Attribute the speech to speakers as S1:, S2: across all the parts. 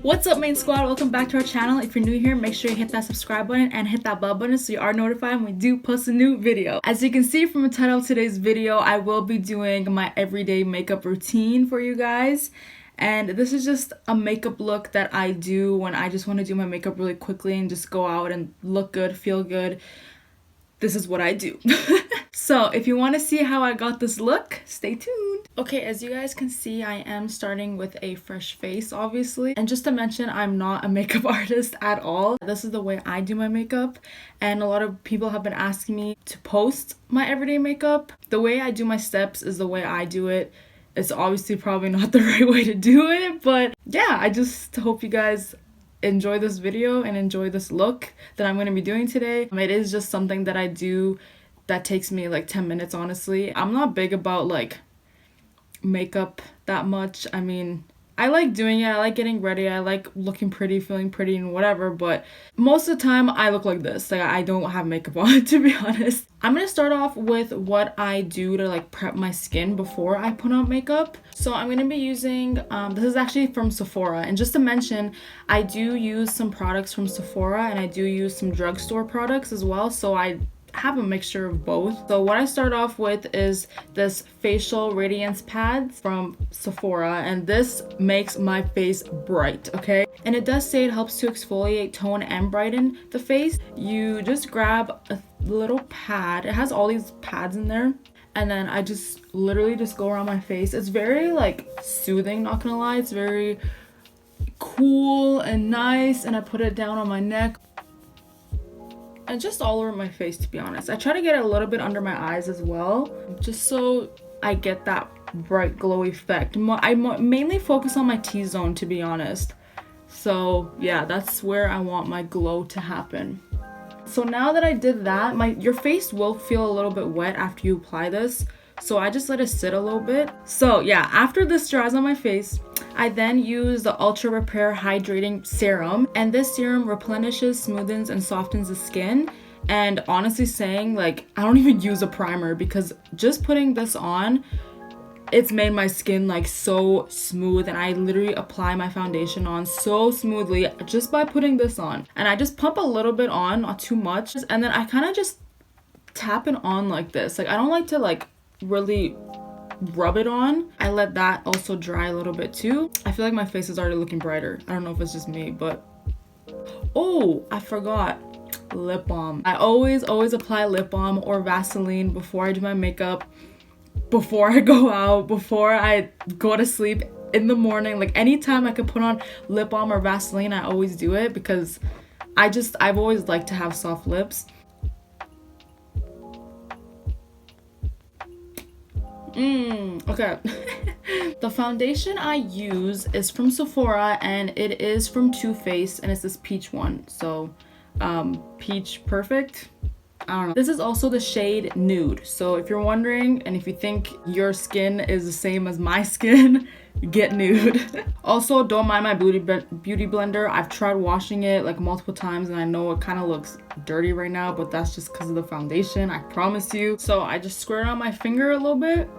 S1: What's up, main squad? Welcome back to our channel. If you're new here, make sure you hit that subscribe button and hit that bell button so you are notified when we do post a new video. As you can see from the title of today's video, I will be doing my everyday makeup routine for you guys. And this is just a makeup look that I do when I just want to do my makeup really quickly and just go out and look good, feel good. This is what I do. So if you want to see how I got this look, stay tuned. Okay, as you guys can see, I am starting with a fresh face, obviously. And just to mention, I'm not a makeup artist at all. This is the way I do my makeup. And a lot of people have been asking me to post my everyday makeup. The way I do my steps is the way I do it. It's obviously probably not the right way to do it, but yeah, I just hope you guys enjoy this video and enjoy this look that I'm going to be doing today. It is just something that I do that takes me like 10 minutes, honestly. I'm not big about like makeup that much. I mean, I like doing it, I like getting ready, I like looking pretty, feeling pretty and whatever, but most of the time I look like this. Like, I don't have makeup on, to be honest. I'm gonna start off with what I do to like prep my skin before I put on makeup. So I'm gonna be using, this is actually from Sephora, and just to mention, I do use some products from Sephora and I do use some drugstore products as well, so I have a mixture of both. So what I start off with is this facial radiance pads from Sephora, and this makes my face bright, okay? And it does say it helps to exfoliate, tone, and brighten the face. You just grab a little pad. It has all these pads in there, and then I just literally just go around my face. It's very like soothing, not gonna lie. It's very cool and nice, and I put it down on my neck and just all over my face, to be honest. I try to get it a little bit under my eyes as well, just so I get that bright glow effect. I mainly focus on my T-zone, to be honest. So yeah, that's where I want my glow to happen. So now that I did that, your face will feel a little bit wet after you apply this, so I just let it sit a little bit. So yeah, after this dries on my face, I then use the Ultra Repair Hydrating Serum, and this serum replenishes, smoothens, and softens the skin. And honestly saying, like, I don't even use a primer, because just putting this on, it's made my skin like so smooth, and I literally apply my foundation on so smoothly just by putting this on. And I just pump a little bit on, not too much, and then I kind of just tap it on like this. Like, I don't like to like really rub it on. I let that also dry a little bit too. I feel like my face is already looking brighter. I don't know if it's just me, but oh, I forgot lip balm. I always apply lip balm or Vaseline before I do my makeup, before I go out, before I go to sleep, in the morning. Like, anytime I could put on lip balm or Vaseline, I always do it, because I've always liked to have soft lips. Okay. The foundation I use is from Sephora, and it is from Too Faced, and it's this peach one. So Peach Perfect, I don't know. This is also the shade Nude. So if you're wondering, and if you think your skin is the same as my skin, get Nude. Also, don't mind my beauty blender. I've tried washing it like multiple times, and I know it kind of looks dirty right now, but that's just because of the foundation, I promise you. So I just squirt on my finger a little bit,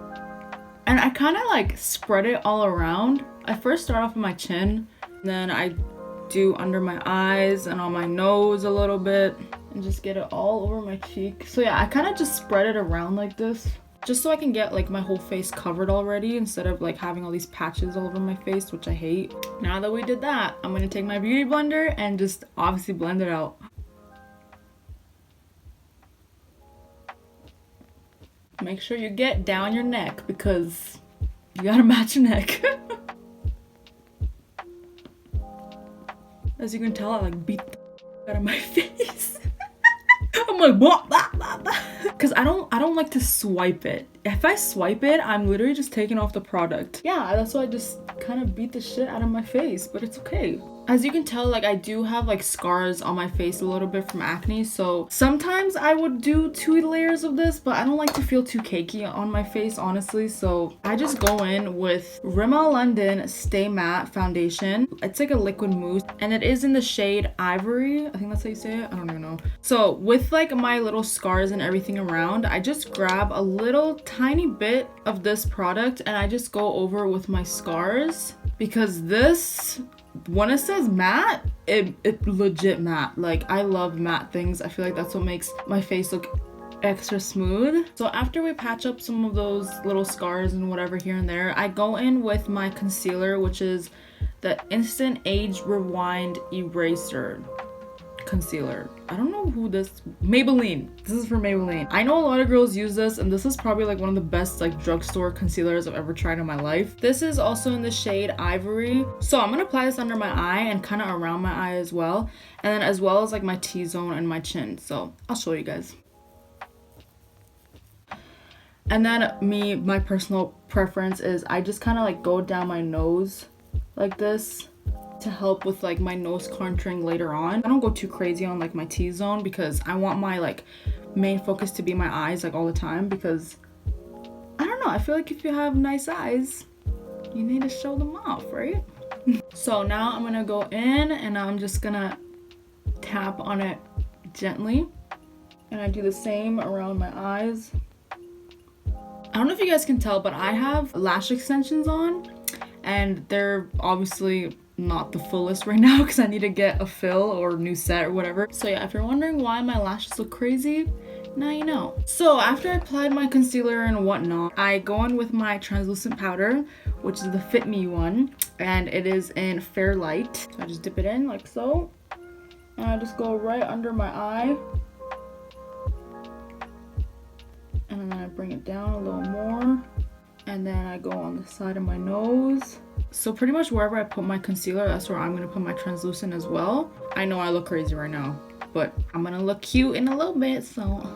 S1: and I kind of like spread it all around. I first start off with my chin, then I do under my eyes and on my nose a little bit, and just get it all over my cheek. So yeah, I kind of just spread it around like this, just so I can get like my whole face covered already, instead of like having all these patches all over my face, which I hate. Now that we did that, I'm gonna take my beauty blender and just obviously blend it out. Make sure you get down your neck, because you gotta match your neck. As you can tell, I like beat the out of my face. I'm like, blah, blah, blah, blah. Because I don't like to swipe it. If I swipe it, I'm literally just taking off the product. Yeah, that's why I just kind of beat the shit out of my face, but it's okay. As you can tell, like I do have like scars on my face a little bit from acne, so sometimes I would do 2 layers of this, but I don't like to feel too cakey on my face, honestly. So I just go in with Rimmel London Stay Matte foundation. It's like a liquid mousse and it is in the shade Ivory. I think that's how you say it. I don't even know. So with like my little scars and everything around, I just grab a little tiny bit of this product and I just go over with my scars, because this, when it says matte, it legit matte. Like I love matte things. I feel like that's what makes my face look extra smooth. So after we patch up some of those little scars and whatever here and there, I go in with my concealer, which is the Instant Age Rewind Eraser concealer. I don't know who this, Maybelline. This is for Maybelline. I know a lot of girls use this, and this is probably like one of the best like drugstore concealers I've ever tried in my life. This is also in the shade Ivory. So I'm gonna apply this under my eye and kind of around my eye as well, and then as well as like my T-zone and my chin. So I'll show you guys. And then my personal preference is I just kind of like go down my nose like this to help with like my nose contouring later on. I don't go too crazy on like my T-zone because I want my like main focus to be my eyes like all the time, because I don't know, I feel like if you have nice eyes, you need to show them off, right? So now I'm gonna go in and I'm just gonna tap on it gently, and I do the same around my eyes. I don't know if you guys can tell, but I have lash extensions on and they're obviously not the fullest right now because I need to get a fill or new set or whatever. So yeah, if you're wondering why my lashes look crazy, now you know. So after I applied my concealer and whatnot, I go in with my translucent powder, which is the Fit Me one, and it is in Fair Light. So I just dip it in like so, and I just go right under my eye, and then I bring it down a little more, and then I go on the side of my nose. So pretty much wherever I put my concealer, that's where I'm gonna put my translucent as well. I know I look crazy right now, but I'm gonna look cute in a little bit, so.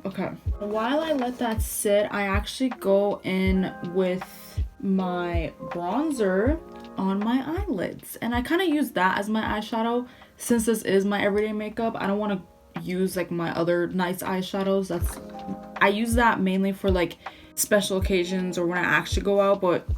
S1: Okay. While I let that sit, I actually go in with my bronzer on my eyelids. And I kind of use that as my eyeshadow. Since this is my everyday makeup, I don't want to use like my other nice eyeshadows. I use that mainly for like special occasions or when I actually go out, but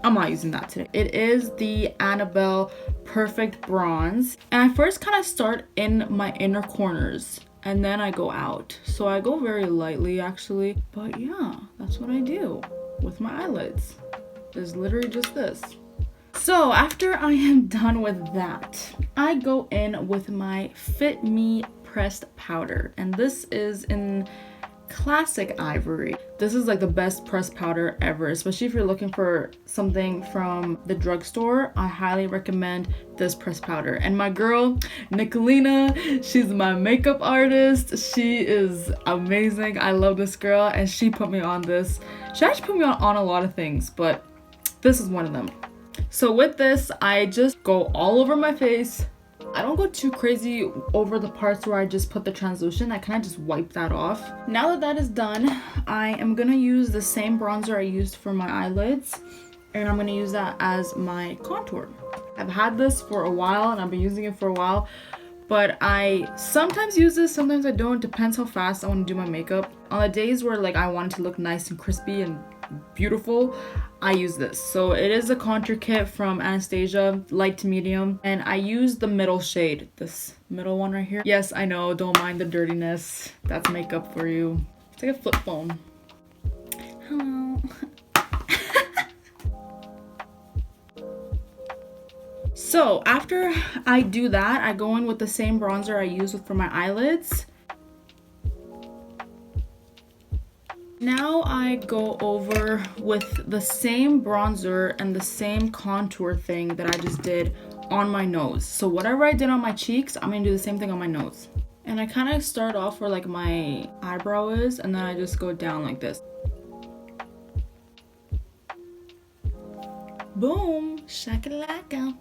S1: I'm not using that today. It is the Annabelle Perfect Bronze, and I first kind of start in my inner corners and then I go out. So I go very lightly actually, but yeah, that's what I do with my eyelids. It's literally just this. So after I am done with that, I go in with my Fit Me pressed powder, and this is in Classic Ivory. This is like the best pressed powder ever, especially if you're looking for something from the drugstore. I highly recommend this pressed powder. And my girl Nicolina, she's my makeup artist. She is amazing. I love this girl, and she put me on this. She actually put me on a lot of things, but this is one of them. So with this, I just go all over my face. I don't go too crazy over the parts where I just put the translucent. I kind of just wipe that off. Now that that is done, I am gonna use the same bronzer I used for my eyelids, and I'm gonna use that as my contour. I've had this for a while and I've been using it for a while, but I sometimes use this, sometimes I don't. Depends how fast I want to do my makeup. On the days where like I want it to look nice and crispy and beautiful, I use this. So it is a contour kit from Anastasia, light to medium, and I use the middle shade, this middle one right here. Yes, I know, don't mind the dirtiness. That's makeup for you. It's like a flip phone. Hello. So after I do that, I go in with the same bronzer I use for my eyelids. Now I go over with the same bronzer and the same contour thing that I just did on my nose. So whatever I did on my cheeks, I'm gonna do the same thing on my nose. And I kind of start off where like my eyebrow is, and then I just go down like this. Boom, shakalaka.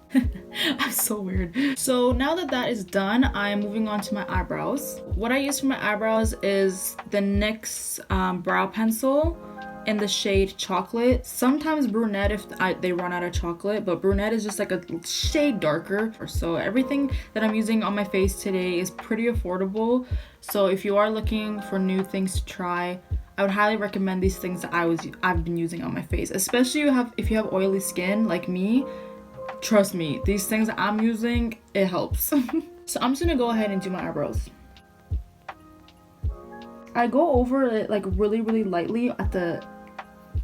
S1: I'm so weird. So now that that is done, I'm moving on to my eyebrows. What I use for my eyebrows is the NYX brow pencil. in the shade Chocolate. Sometimes Brunette if they run out of chocolate, but Brunette is just like a shade darker. So everything that I'm using on my face today is pretty affordable. So if you are looking for new things to try, I would highly recommend these things that I've been using on my face, especially if you have oily skin like me. Trust me, these things that I'm using, it helps. So I'm just gonna go ahead and do my eyebrows. I go over it like really lightly at the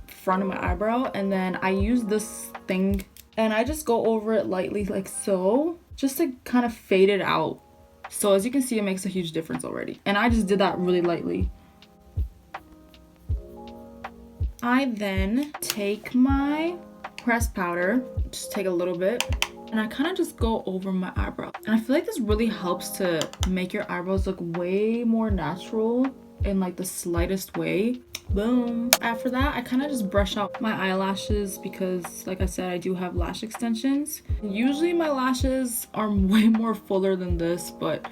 S1: front of my eyebrow, and then I use this thing and I just go over it lightly like so, just to kind of fade it out. So as you can see, it makes a huge difference already. And I just did that really lightly. I then take my pressed powder, just take a little bit, and I kind of just go over my eyebrow. And I feel like this really helps to make your eyebrows look way more natural in like the slightest way. Boom. After that, I kind of just brush out my eyelashes because, like I said, I do have lash extensions. Usually my lashes are way more fuller than this, but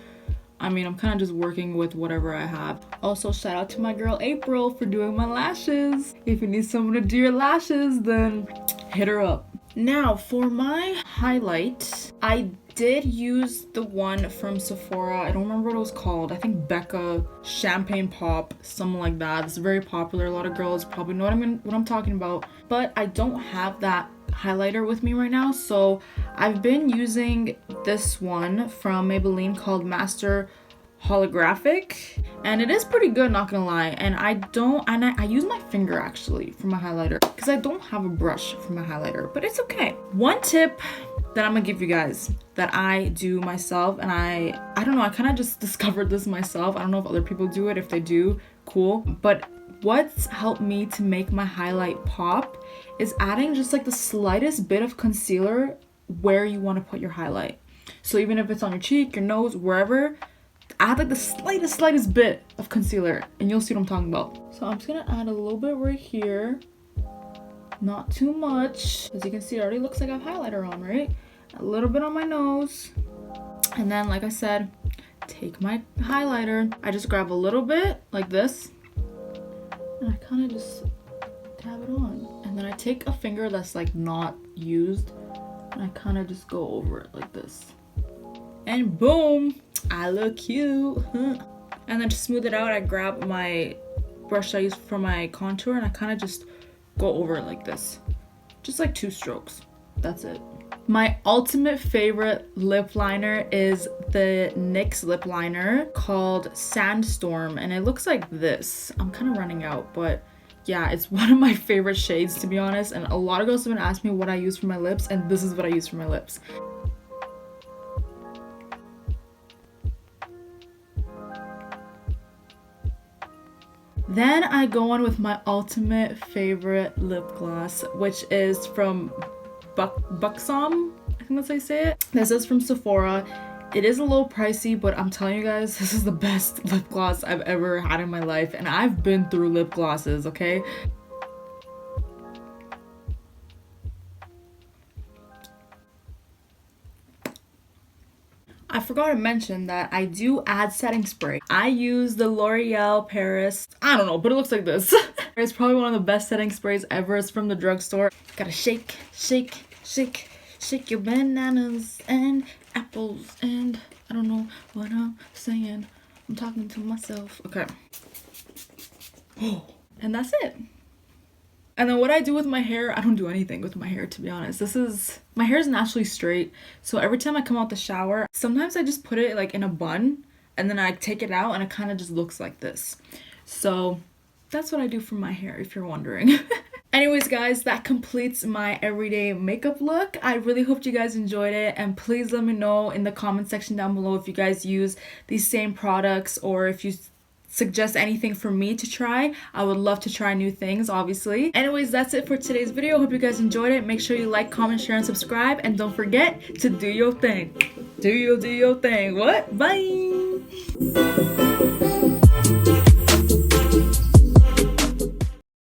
S1: I mean, I'm kind of just working with whatever I have. Also, shout out to my girl April for doing my lashes. If you need someone to do your lashes, then hit her up. Now, for my highlight, I did use the one from Sephora. I don't remember what it was called. I think Becca Champagne Pop, something like that. It's very popular. A lot of girls probably know what I'm talking about. But I don't have that highlighter with me right now, so I've been using this one from Maybelline called Master Holographic, and it is pretty good, not gonna lie. And I use my finger actually for my highlighter because I don't have a brush for my highlighter, but it's okay. One tip that I'm gonna give you guys that I do myself, and I don't know, I kind of just discovered this myself. I don't know if other people do it. If they do, cool. But what's helped me to make my highlight pop is adding just like the slightest bit of concealer where you want to put your highlight. So even if it's on your cheek, your nose, wherever, add like the slightest bit of concealer and you'll see what I'm talking about. So I'm just gonna add a little bit right here, not too much. As you can see, it already looks like I have highlighter on, right? A little bit on my nose, and then like I said, take my highlighter. I just grab a little bit like this, and I kind of just dab it on. And then I take a finger that's like not used, and I kind of just go over it like this. And boom, I look cute. And then to smooth it out, I grab my brush I use for my contour, and I kind of just go over it like this. Just like 2 strokes. That's it. My ultimate favorite lip liner is the NYX lip liner called Sandstorm, and it looks like this. I'm kind of running out, but yeah, it's one of my favorite shades, to be honest. And a lot of girls have been asking me what I use for my lips, and this is what I use for my lips. Then I go on with my ultimate favorite lip gloss, which is from Buxom, I think that's how you say it. This is from Sephora. It is a little pricey, but I'm telling you guys, this is the best lip gloss I've ever had in my life, and I've been through lip glosses, okay? I forgot to mention that I do add setting spray. I use the L'Oreal Paris, I don't know, but it looks like this. It's probably one of the best setting sprays ever. It's from the drugstore. Gotta shake, shake, shake, shake your bananas and apples, and I don't know what I'm saying. I'm talking to myself. Okay. And that's it. And then what I do with my hair, I don't do anything with my hair, to be honest. My hair is naturally straight, so every time I come out the shower, sometimes I just put it like in a bun, and then I take it out and it kind of just looks like this. So that's what I do for my hair, if you're wondering. Anyways, guys, that completes my everyday makeup look. I really hope you guys enjoyed it, and please let me know in the comment section down below if you guys use these same products, or if you suggest anything for me to try. I would love to try new things, obviously. Anyways, that's it for today's video. Hope you guys enjoyed it. Make sure you like, comment, share, and subscribe, and don't forget to do your thing. Do your thing. What? Bye.